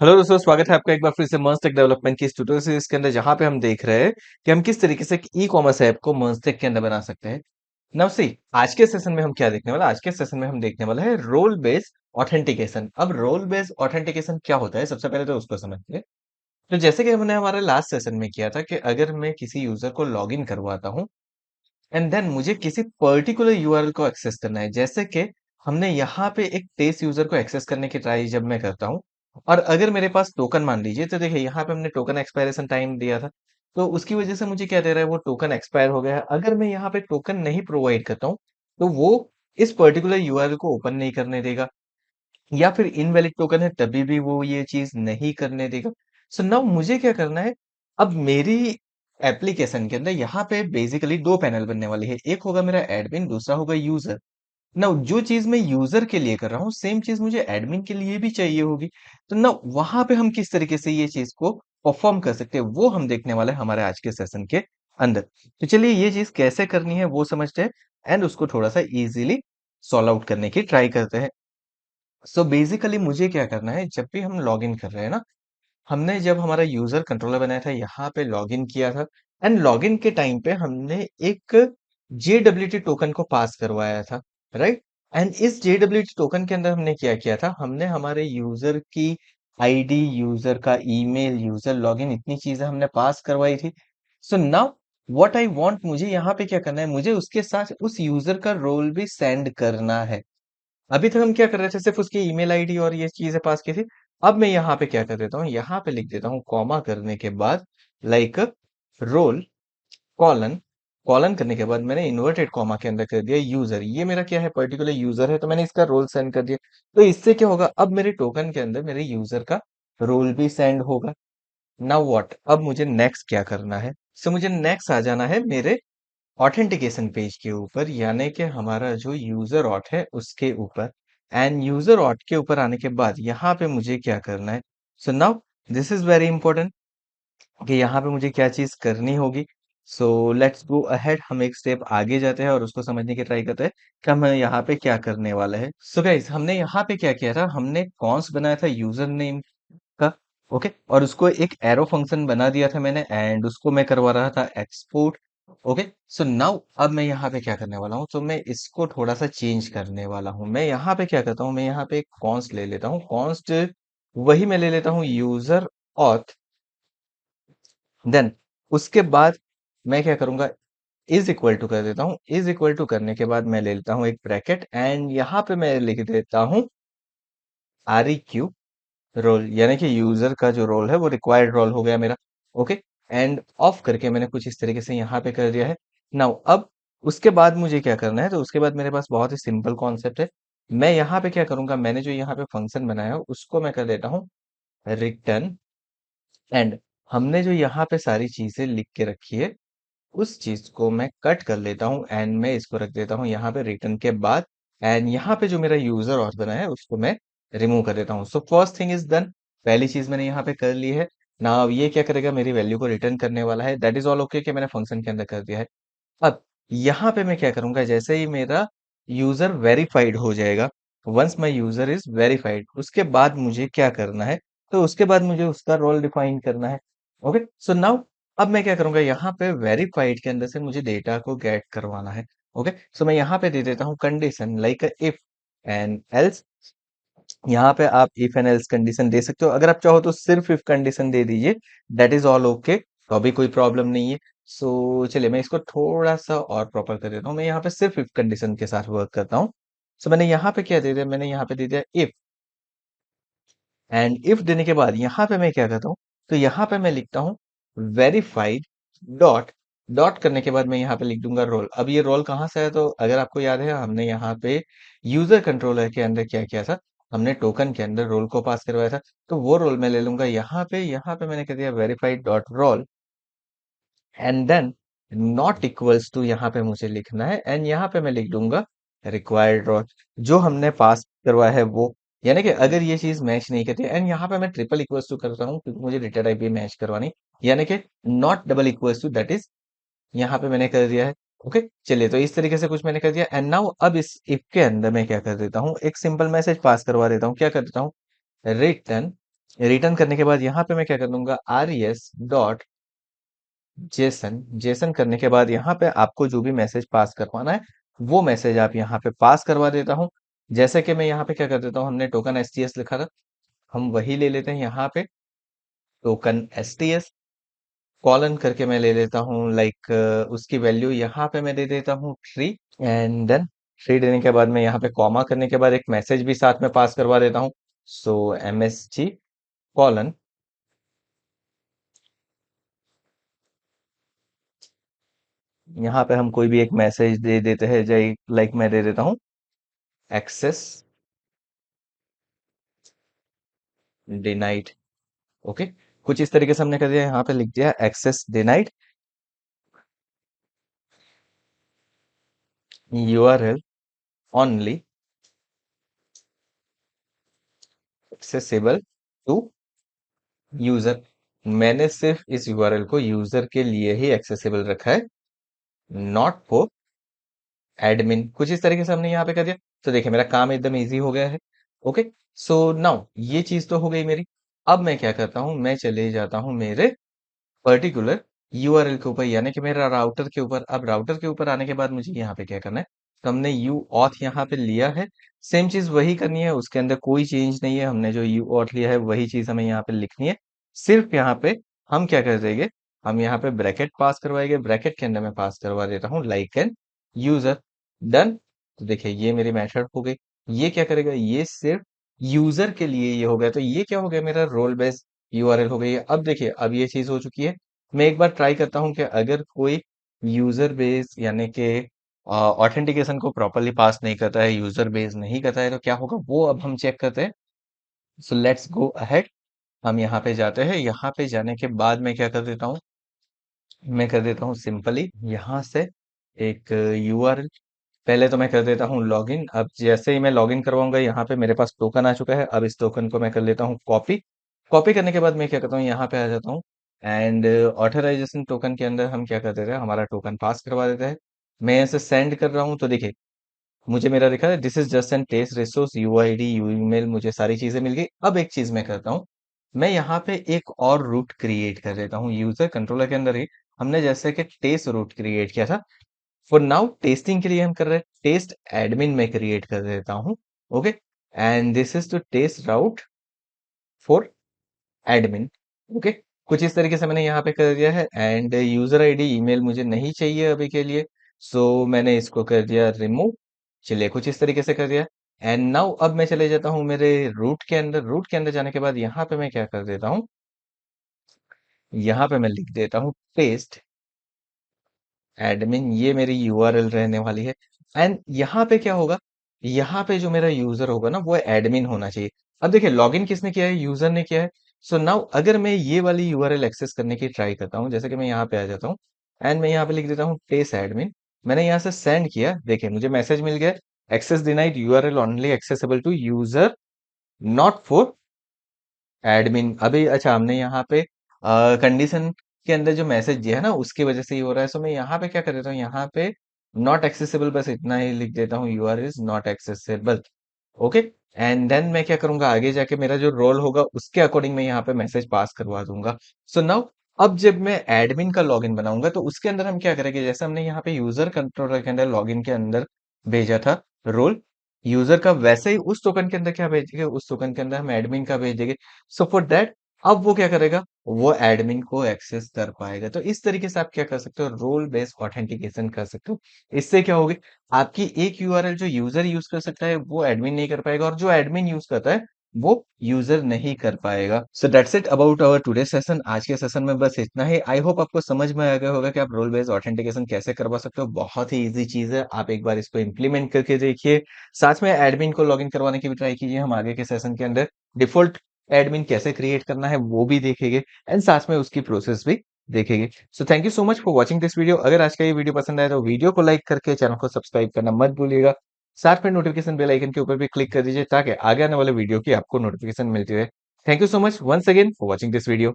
Hello दोस्तों, स्वागत है आपका एक बार फिर से मर्ज डेवलपमेंट की इस ट्यूटोरियल सीरीज के अंदर, जहां पे हम देख रहे हैं कि हम किस तरीके से एक ई कॉमर्स ऐप को मर्ज के अंदर बना सकते हैं। नाउ सी, आज के सेशन में हम क्या देखने वाला, आज के सेशन में हम देखने वाला है रोल बेस्ड ऑथेंटिकेशन। अब रोल बेस्ड ऑथेंटिकेशन क्या होता है, सबसे पहले तो उसको समझते हैं। तो जैसे कि हमने हमारे लास्ट सेशन में किया था कि अगर मैं किसी यूजर को लॉग इन करवाता हूँ एंड देन मुझे किसी पर्टिकुलर यूआरएल को एक्सेस करना है, जैसे कि हमने यहाँ पे एक टेस्ट यूजर को एक्सेस करने की ट्राई जब मैं करता हूँ, और अगर मेरे पास टोकन मान लीजिए, तो देखिए यहाँ पे हमने टोकन एक्सपायरेशन टाइम दिया था, तो उसकी वजह से मुझे क्या दे रहा है, वो टोकन एक्सपायर हो गया है। अगर मैं यहाँ पे टोकन नहीं प्रोवाइड करता हूँ, तो वो इस पर्टिकुलर यूआरएल को ओपन नहीं करने देगा, या फिर इनवैलिड टोकन है तभी भी वो ये चीज नहीं करने देगा। सो नाउ मुझे क्या करना है, अब मेरी एप्लीकेशन के अंदर यहाँ पे बेसिकली दो पैनल बनने वाली है, एक होगा मेरा एडमिन, दूसरा होगा यूजर। नाउ जो चीज मैं यूजर के लिए कर रहा हूँ, सेम चीज मुझे एडमिन के लिए भी चाहिए होगी। तो ना वहां पे हम किस तरीके से ये चीज को परफॉर्म कर सकते हैं, वो हम देखने वाले हैं हमारे आज के सेशन के अंदर। तो चलिए ये चीज कैसे करनी है वो समझते हैं, एंड उसको थोड़ा सा इजीली सॉल्व आउट करने की ट्राई करते हैं। सो बेसिकली मुझे क्या करना है, जब भी हम लॉग इन कर रहे हैं ना, हमने जब हमारा यूजर कंट्रोलर बनाया था, यहाँ पे लॉगिन किया था, एंड लॉगिन के टाइम पे हमने एक JWT टोकन को पास करवाया था, राइट। एंड इस JWT टोकन के अंदर हमने क्या किया था, हमने हमारे यूजर की आईडी, यूजर का ईमेल, यूजर लॉगिन, इतनी चीजें हमने पास करवाई थी। So now what I want, मुझे यहाँ पे क्या करना है, मुझे उसके साथ उस यूजर का रोल भी सेंड करना है। अभी तक हम क्या कर रहे थे, सिर्फ उसकी ईमेल आईडी और ये चीजें पास की थी। अब मैं यहाँ पे क्या कर देता हूँ, यहाँ पे लिख देता हूँ कॉमा करने के बाद, लाइक रोल कॉलन, कॉलन करने के बाद मैंने इन्वर्टेड कॉमा के अंदर कर दिया यूजर। ये मेरा क्या है, पर्टिकुलर यूजर है, तो मैंने इसका रोल सेंड कर दिया। तो इससे क्या होगा, अब मेरे टोकन के अंदर मेरे यूजर का रोल भी सेंड होगा। नाउ व्हाट, अब मुझे नेक्स्ट क्या करना है, सो मुझे नेक्स्ट आ जाना है मेरे ऑथेंटिकेशन पेज के ऊपर, यानी कि हमारा जो यूजर ऑट है उसके ऊपर। एंड यूजर ऑट के ऊपर आने के बाद यहाँ पे मुझे क्या करना है, so now this is very important कि यहाँ पे मुझे क्या चीज करनी होगी। सो लेट्स गो अहेड, हम एक स्टेप आगे जाते हैं और उसको समझने की ट्राई करते हैं कि हम यहाँ पे क्या करने वाला है। सो गाइस, हमने यहाँ पे क्या किया था, हमने कॉन्स बनाया था यूजर नेम का, ओके, और उसको एक एरो फंक्शन बना दिया था मैंने, एंड उसको मैं करवा रहा था एक्सपोर्ट। ओके, सो नाउ अब मैं यहाँ पे क्या करने वाला हूँ, तो मैं इसको थोड़ा सा चेंज करने वाला हूँ। मैं यहाँ पे क्या करता हूँ, मैं यहाँ पे एक कॉन्स्ट ले लेता हूँ, कॉन्स्ट वही मैं ले लेता हूँ यूजर ऑथ। देन उसके बाद मैं क्या करूंगा, इज इक्वल टू कर देता हूँ। इज इक्वल टू करने के बाद मैं ले लेता हूँ एक ब्रैकेट, एंड यहाँ पे मैं लिख देता हूँ REQ रोल, यानी कि यूजर का जो रोल है वो रिक्वायर्ड रोल हो गया मेरा। ओके, एंड ऑफ करके मैंने कुछ इस तरीके से यहाँ पे कर दिया है। नाउ अब उसके बाद मुझे क्या करना है, तो उसके बाद मेरे पास बहुत ही सिंपल कॉन्सेप्ट है। मैं यहाँ पे क्या करूंगा, मैंने जो यहाँ पे फंक्शन बनाया है उसको मैं कर देता हूँ रिटर्न। एंड हमने जो यहाँ पे सारी चीजें लिख के रखी है, उस चीज को मैं कट कर लेता हूँ, एंड मैं इसको रख देता हूँ यहाँ पे रिटर्न के बाद। एंड यहाँ पे जो मेरा यूजर और बना है उसको मैं रिमूव कर देता हूँ। So first thing is done, पहली चीज मैंने यहाँ पे कर ली है। नाउ ये क्या करेगा, मेरी वैल्यू को रिटर्न करने वाला है, दैट इज ऑल ओके कि मैंने फंक्शन के अंदर कर दिया है। अब यहाँ पे मैं क्या करूंगा, जैसे ही मेरा यूजर वेरीफाइड हो जाएगा, once my user is verified, उसके बाद मुझे क्या करना है, तो उसके बाद मुझे उसका रोल डिफाइन करना है। ओके, सो नाउ अब मैं क्या करूंगा, यहाँ पे वेरीफाइड के अंदर से मुझे डेटा को गेट करवाना है। ओके, सो मैं यहाँ पे दे देता हूँ condition like if and else. यहाँ पे आप इफ एंड एल्स कंडीशन दे सकते हो, अगर आप चाहो तो सिर्फ इफ कंडीशन दे दीजिए, दैट इज ऑल ओके, तो अभी कोई प्रॉब्लम नहीं है। सो चलिए मैं इसको थोड़ा सा और प्रॉपर कर देता हूँ, मैं यहाँ पे सिर्फ इफ कंडीशन के साथ वर्क करता हूँ। सो मैंने यहाँ पे क्या दे दिया, मैंने यहाँ पे दे दिया इफ, एंड इफ देने के बाद यहाँ पे मैं क्या करता हूँ, तो यहाँ पे मैं लिखता हूँ वेरीफाइड डॉट, डॉट करने के बाद मैं यहाँ पे लिख दूंगा रोल। अब ये रोल कहाँ से है, तो अगर आपको याद है हमने यहाँ पे यूजर कंट्रोलर के अंदर क्या किया था, हमने टोकन के अंदर रोल को पास करवाया था, तो वो रोल मैं ले लूंगा यहाँ पे मैंने कह दिया verified dot role, and then not equals to यहाँ पे मुझे लिखना है, एंड यहाँ पे मैं लिख दूंगा रिक्वायर्ड रोल, जो हमने पास करवाया है वो। यानी कि अगर ये चीज मैच नहीं करती, एंड यहाँ पे मैं ट्रिपल इक्वल्स टू करता हूँ क्योंकि मुझे रिटर्न टाइप भी मैच करवानी, यानी कि not double equals to, that is यहाँ पे मैंने कर दिया है। ओके, चलिए तो इस तरीके से कुछ मैंने कर दिया, एंड नाउ अब इस इफ के अंदर मैं क्या कर देता हूँ, एक सिंपल मैसेज पास करवा देता हूँ, क्या कर देता हूँ, रिटर्न रिटर्न करने के बाद यहाँ पे मैं क्या कर दूंगा, res डॉट जेसन। जेसन करने के बाद यहाँ पे आपको जो भी मैसेज पास करवाना है वो मैसेज आप यहाँ पे पास करवा देता हूँ। जैसे कि मैं यहाँ पे क्या कर देता हूँ, हमने टोकन एसटीएस लिखा था, हम वही ले लेते हैं यहाँ पे, टोकन एसटीएस कॉलन करके मैं ले लेता हूँ, लाइक उसकी वैल्यू यहाँ पे मैं दे देता हूँ 3। एंड देन 3 देने के बाद मैं यहाँ पे कॉमा करने के बाद एक मैसेज भी साथ में पास करवा देता हूँ। सो MSG कॉलन, यहाँ पे हम कोई भी एक मैसेज दे देते हैं, जय लाइक मैं दे देता हूँ एक्सेस डिनाइड। ओके, कुछ इस तरीके से हमने कर दिया, यहाँ पे लिख दिया access denied, URL only accessible to user. मैंने सिर्फ इस यूआरएल को यूजर के लिए ही एक्सेसिबल रखा है, नॉट फॉर एडमिन। कुछ इस तरीके से हमने यहाँ पे कर दिया, तो देखिए मेरा काम एकदम इजी हो गया है। ओके, सो नाउ ये चीज तो हो गई मेरी। अब मैं क्या करता हूँ, मैं चले जाता हूँ मेरे पर्टिकुलर यूआरएल के ऊपर, यानी कि मेरा राउटर के ऊपर। अब राउटर के ऊपर आने के बाद मुझे यहाँ पे क्या करना है, तो हमने यू ऑथ यहाँ पे लिया है, सेम चीज वही करनी है, उसके अंदर कोई चेंज नहीं है। हमने जो यू ऑथ लिया है वही चीज हमें यहाँ पे लिखनी है। सिर्फ यहाँ पे हम क्या कर देंगे, हम यहाँ पे ब्रैकेट पास करवाएंगे, ब्रैकेट के अंदर मैं पास करवा देता हूँ लाइक एन यूजर। डन। तो देखिए ये मेरी मेथड हो गई। ये क्या करेगा, ये सिर्फ यूजर के लिए ये हो गया, तो ये क्या हो गया, मेरा रोल बेस्ड यूआरएल हो गई है। अब देखिए अब ये चीज हो चुकी है। मैं एक बार ट्राई करता हूँ कि अगर कोई यूजर बेस यानी कि ऑथेंटिकेशन को प्रॉपरली पास नहीं करता है, यूजर बेस नहीं करता है, तो क्या होगा वो अब हम चेक करते हैं। सो लेट्स गो अहेड, हम यहाँ पे जाते हैं। यहाँ पे जाने के बाद मैं क्या कर देता हूँ, मैं कर देता हूँ सिंपली यहाँ से एक यूआरएल। पहले तो मैं कर देता हूँ लॉगिन। अब जैसे ही मैं लॉगिन करवाऊंगा, यहाँ पे मेरे पास टोकन आ चुका है। अब इस टोकन को मैं कर लेता हूँ कॉपी। कॉपी करने के बाद मैं क्या करता हूँ, यहाँ पे आ जाता हूँ एंड ऑथराइजेशन टोकन के अंदर हम क्या कर देते हैं, हमारा टोकन पास करवा देते हैं। मैं ऐसे सेंड कर रहा हूँ, तो देखिए मुझे मेरा दिखा है this is just an test resource, UID U email, मुझे सारी चीजें मिल गई। अब एक चीज मैं करता हूँ, मैं यहाँ पे एक और रूट क्रिएट कर देता हूँ यूजर कंट्रोलर के अंदर ही। हमने जैसे कि टेस्ट रूट क्रिएट किया था, फॉर नाउ टेस्टिंग के लिए हम कर रहे हैं टेस्ट एडमिन में क्रिएट कर देता हूँ। Okay, and this is to test route for admin. Okay, कुछ इस तरीके से मैंने यहाँ पे कर दिया है। एंड यूजर आईडी ईमेल मुझे नहीं चाहिए अभी के लिए, सो मैंने इसको कर दिया रिमूव। चलिए कुछ इस तरीके से कर दिया। एंड नाउ अब मैं चले जाता हूँ मेरे रूट के अंदर। रूट के अंदर जाने के बाद यहाँ पे मैं क्या कर देता हूँ, यहाँ पे मैं लिख देता हूँ टेस्ट एडमिन, ये मेरी यूआरएल रहने वाली है। एंड यहाँ पे क्या होगा, यहाँ पे जो मेरा यूजर होगा ना वो एडमिन होना चाहिए। अब देखिए लॉगिन किसने किया है, यूजर ने किया है। सो नाउ अगर मैं ये वाली यूआरएल एक्सेस करने की ट्राई करता हूँ, जैसे कि मैं यहाँ पे आ जाता हूँ एंड मैं यहाँ पे लिख देता हूँ टेस्ट एडमिन। मैंने यहाँ से सेंड किया, देखिए मुझे मैसेज मिल गया, access denied, URL only accessible to user not for admin. अभी अच्छा हमने यहाँ पे कंडीशन के अंदर जो मैसेज दिया है ना उसकी वजह से ही हो रहा है। सो मैं यहाँ पे क्या कर देता हूँ, यहाँ पे नॉट एक्सेसिबल बस इतना ही लिख देता हूँ, URL is not accessible. Okay, and then मैं क्या करूंगा, आगे जाके मेरा जो रोल होगा उसके अकॉर्डिंग मैं यहाँ पे मैसेज पास करवा दूंगा। सो नाउ अब जब मैं एडमिन का लॉगिन बनाऊंगा तो उसके अंदर हम क्या करेंगे, जैसे हमने यहाँ पे यूजर कंट्रोलर के अंदर लॉगिन के अंदर भेजा था रोल यूजर का, वैसे ही उस टोकन के अंदर क्या भेजेंगे, उस टोकन के अंदर हम एडमिन का भेज देंगे। सो फॉर दैट अब वो क्या करेगा, वो एडमिन को एक्सेस कर पाएगा। तो इस तरीके से आप क्या कर सकते हो, रोल बेस्ड ऑथेंटिकेशन कर सकते हो। इससे क्या होगी, आपकी एक यूआरएल जो यूजर यूज कर सकता है वो एडमिन नहीं कर पाएगा, और जो एडमिन यूज करता है वो यूजर नहीं कर पाएगा। So that's it about our today session. आज के सेशन में बस इतना ही। आई होप आपको समझ में आ गया होगा कि आप रोल बेस्ड ऑथेंटिकेशन कैसे करवा सकते हो। बहुत ही इजी चीज है, आप एक बार इसको इम्प्लीमेंट करके देखिए। साथ में एडमिन को लॉगिन करवाने की भी ट्राई कीजिए। हम आगे के सेशन के अंदर डिफॉल्ट एडमिन कैसे क्रिएट करना है वो भी देखेंगे, एंड साथ में उसकी प्रोसेस भी देखेंगे। So thank you so much for watching this video. अगर आज का ये वीडियो पसंद आया तो वीडियो को लाइक करके चैनल को सब्सक्राइब करना मत भूलिएगा। साथ में नोटिफिकेशन बेल आइकन के ऊपर भी क्लिक कर दीजिए ताकि आगे आने वाले वीडियो की आपको नोटिफिकेशन मिलती रहे। Thank you so much once again for watching this video.